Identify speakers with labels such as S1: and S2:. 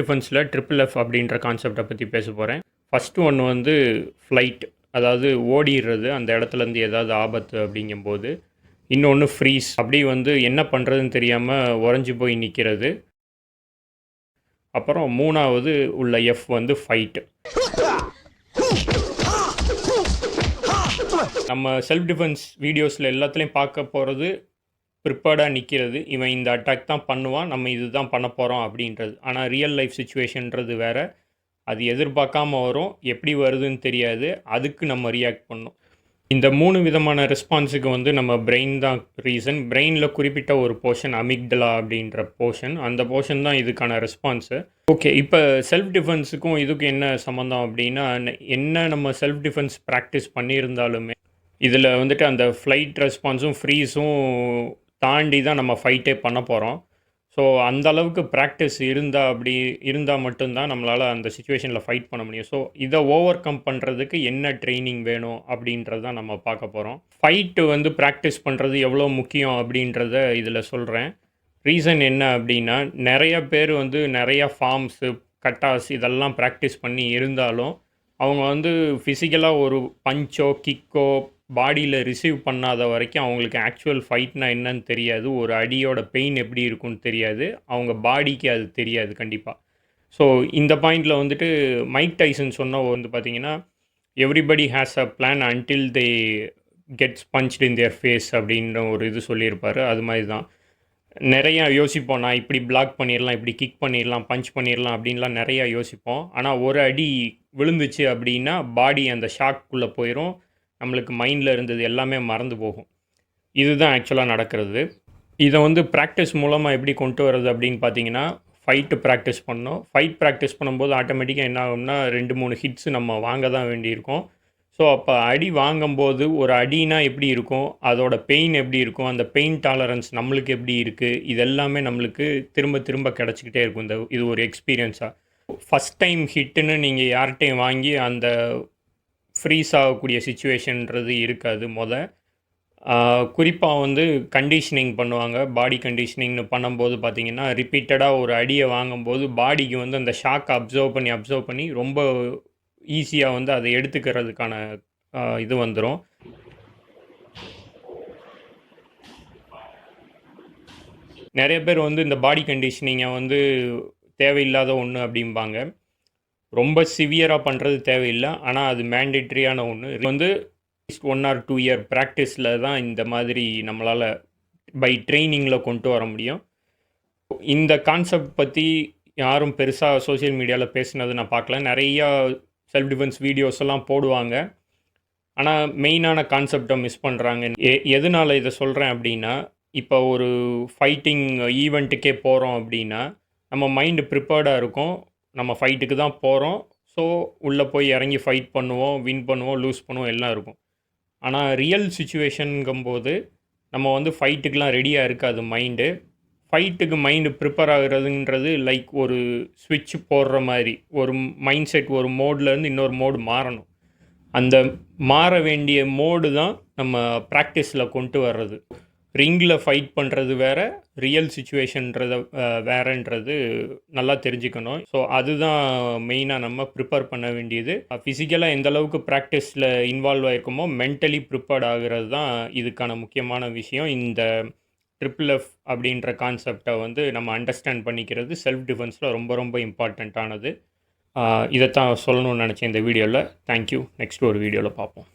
S1: டிஃபென்ஸில் triple F அப்படின்ற கான்செப்டை பற்றி பேச போகிறேன். ஃபஸ்ட்டு ஒன்று வந்து ஃப்ளைட், அதாவது ஓடிடுறது அந்த இடத்துலேருந்து ஏதாவது ஆபத்து அப்படிங்கும்போது. இன்னொன்று ஃப்ரீஸ், அப்படி வந்து என்ன பண்ணுறதுன்னு தெரியாமல் உறைஞ்சி போய் நிற்கிறது. அப்புறம் மூணாவது உள்ள எஃப் வந்து ஃபைட்டு. நம்ம செல்ஃப் டிஃபென்ஸ் வீடியோஸில் எல்லாத்துலேயும் பார்க்க போகிறது ப்ரிப்பேர்டாக நிற்கிறது. இவன் இந்த அட்டாக் தான் பண்ணுவான், நம்ம இது தான் பண்ண போகிறோம் அப்படின்றது. ஆனால் ரியல் லைஃப் சுச்சுவேஷன்றது வேறு. அது எதிர்பார்க்காம வரும், எப்படி வருதுன்னு தெரியாது, அதுக்கு நம்ம ரியாக்ட் பண்ணணும். இந்த 3 விதமான ரெஸ்பான்ஸுக்கு வந்து நம்ம பிரெயின் தான் ரீசன். பிரெயினில் குறிப்பிட்ட ஒரு போர்ஷன் அமிக்டலா அப்படின்ற போர்ஷன், அந்த போர்ஷன் தான் இதுக்கான ரெஸ்பான்ஸு. ஓகே, இப்போ செல்ஃப் டிஃபென்ஸுக்கும் இதுக்கும் என்ன சம்மந்தம் அப்படின்னா, என்ன நம்ம செல்ஃப் டிஃபென்ஸ் ப்ராக்டிஸ் பண்ணியிருந்தாலுமே இதில் வந்துட்டு அந்த ஃப்ளைட் ரெஸ்பான்ஸும் ஃப்ரீஸும் தாண்டி தான் நம்ம ஃபைட்டே பண்ண போகிறோம். ஸோ அந்த அளவுக்கு ப்ராக்டிஸ் இருந்தால் மட்டும்தான் நம்மளால் அந்த சுச்சுவேஷனில் ஃபைட் பண்ண முடியும். ஸோ இதை ஓவர் கம் பண்ணுறதுக்கு என்ன ட்ரைனிங் வேணும் அப்படின்றது தான் நம்ம பார்க்க போகிறோம். ஃபைட்டு வந்து ப்ராக்டிஸ் பண்ணுறது எவ்வளோ முக்கியம் அப்படின்றத இதில் சொல்கிறேன். ரீசன் என்ன அப்படின்னா, நிறைய பேர் வந்து நிறையா ஃபார்ம்ஸு, கட்டாஸ் இதெல்லாம் ப்ராக்டிஸ் பண்ணி இருந்தாலும் அவங்க வந்து ஃபிசிக்கலாக ஒரு பஞ்சோ கிக்கோ பாடியில் ரிசீவ் பண்ணாத வரைக்கும் அவங்களுக்கு ஆக்சுவல் ஃபைட்னா என்னன்னு தெரியாது. ஒரு அடியோட பெயின் எப்படி இருக்குன்னு தெரியாது. அவங்க பாடிக்கு அது தெரியாது கண்டிப்பாக. ஸோ இந்த பாயிண்டில் வந்துட்டு மைக் டைசன் சொன்ன வந்து பார்த்தீங்கன்னா, everybody has a plan until they gets punched in their face அப்படின்ற ஒரு இது சொல்லியிருப்பார். அது மாதிரி தான் நிறையா யோசிப்போம். நான் இப்படி பிளாக் பண்ணிடலாம், இப்படி கிக் பண்ணிடலாம், பஞ்ச் பண்ணிடலாம் அப்படின்லாம் நிறையா யோசிப்போம். ஆனால் ஒரு அடி விழுந்துச்சு அப்படின்னா பாடி அந்த ஷாக்குள்ளே போயிடும். நம்மளுக்கு மைண்டில் இருந்தது எல்லாமே மறந்து போகும். இதுதான் ஆக்சுவலாக நடக்கிறது. இதை வந்து ப்ராக்டிஸ் மூலமாக எப்படி கொண்டு வர்றது அப்படின்னு பார்த்தீங்கன்னா, ஃபைட்டு ப்ராக்டிஸ் பண்ணோம். ஃபைட் ப்ராக்டிஸ் பண்ணும்போது ஆட்டோமேட்டிக்காக என்ன ஆகும்னா 2-3 ஹிட்ஸு நம்ம வாங்க தான் வேண்டியிருக்கும். ஸோ அப்போ அடி வாங்கும்போது ஒரு அடினா எப்படி இருக்கும், அதோட பெயின் எப்படி இருக்கும், அந்த பெயின் டாலரன்ஸ் நம்மளுக்கு எப்படி இருக்குது, இது எல்லாமே நம்மளுக்கு திரும்ப திரும்ப கிடச்சிக்கிட்டே இருக்கும். இது ஒரு எக்ஸ்பீரியன்ஸாக. ஃபஸ்ட் டைம் ஹிட்டுன்னு நீங்கள் யார்கிட்டையும் வாங்கி அந்த ஃப்ரீஸ் ஆகக்கூடிய சிச்சுவேஷன்றது இருக்காது. குறிப்பாக வந்து கண்டிஷனிங் பண்ணுவாங்க. பாடி கண்டிஷனிங்னு பண்ணும்போது பார்த்திங்கன்னா, ரிப்பீட்டடாக ஒரு அடியை வாங்கும்போது பாடிக்கு வந்து அந்த ஷாக்கை அப்சர்வ் பண்ணி ரொம்ப ஈஸியாக வந்து அதை எடுத்துக்கிறதுக்கான இது வந்துடும். நிறைய பேர் வந்து இந்த பாடி கண்டிஷனிங்கை வந்து தேவையில்லாத ஒன்று அப்படிம்பாங்க. ரொம்ப சிவியராக பண்ணுறது தேவையில்லை, ஆனால் அது மேண்டேட்ரியான ஒன்று. இது வந்து 1 or 2 இயர் ப்ராக்டிஸில் தான் இந்த மாதிரி நம்மளால் பை ட்ரைனிங்கில் கொண்டு வர முடியும். இந்த கான்செப்ட் பற்றி யாரும் பெருசாக சோஷியல் மீடியாவில் பேசினது நான் பார்க்கல. நிறையா செல்ஃப் டிஃபென்ஸ் வீடியோஸ் எல்லாம் போடுவாங்க, ஆனால் மெயினான கான்செப்டை மிஸ் பண்ணுறாங்க. எதனால் இதை சொல்கிறேன் அப்படின்னா, இப்போ ஒரு ஃபைட்டிங் ஈவெண்ட்டுக்கே போகிறோம் அப்படின்னா நம்ம மைண்டு ப்ரிப்பேர்டாக இருக்கும். நம்ம ஃபைட்டுக்கு தான் போகிறோம். ஸோ உள்ளே போய் இறங்கி ஃபைட் பண்ணுவோம், வின் பண்ணுவோம், லூஸ் பண்ணுவோம், எல்லாம் இருக்கும். ஆனால் ரியல் சுச்சுவேஷனுங்கும்போது நம்ம வந்து ஃபைட்டுக்கெலாம் ரெடியாக இருக்காது மைண்டு. ஃபைட்டுக்கு மைண்டு ப்ரிப்பேர் ஆகுறதுன்றது லைக் ஒரு ஸ்விட்ச் போடுற மாதிரி. ஒரு மைண்ட் செட் ஒரு மோட்லேருந்து இன்னொரு மோடு மாறணும். அந்த மாற வேண்டிய மோடு தான் நம்ம ப்ராக்டிஸில் கொண்டு வர்றது. ரிங்கில் ஃபைட் பண்ணுறது வேறு, ரியல் சுச்சுவேஷன்ன்றதை வேறுன்றது நல்லா தெரிஞ்சுக்கணும். ஸோ அதுதான் மெயினாக நம்ம ப்ரிப்பேர் பண்ண வேண்டியது. ஃபிசிக்கலாக எந்த அளவுக்கு ப்ராக்டிஸில் இன்வால்வ் ஆகிருக்கோமோ மென்டலி ப்ரிப்பேர்ட் ஆகிறது தான் இதுக்கான முக்கியமான விஷயம். இந்த ட்ரிபிள் எஃப் அப்படின்ற கான்செப்டை வந்து நம்ம அண்டர்ஸ்டாண்ட் பண்ணிக்கிறது செல்ஃப் டிஃபென்ஸில் ரொம்ப ரொம்ப இம்பார்ட்டண்ட்டானது. இதைத்தான் சொல்லணும்னு நினச்சேன் இந்த வீடியோவில். தேங்க்யூ. நெக்ஸ்ட் ஒரு வீடியோவில் பார்ப்போம்.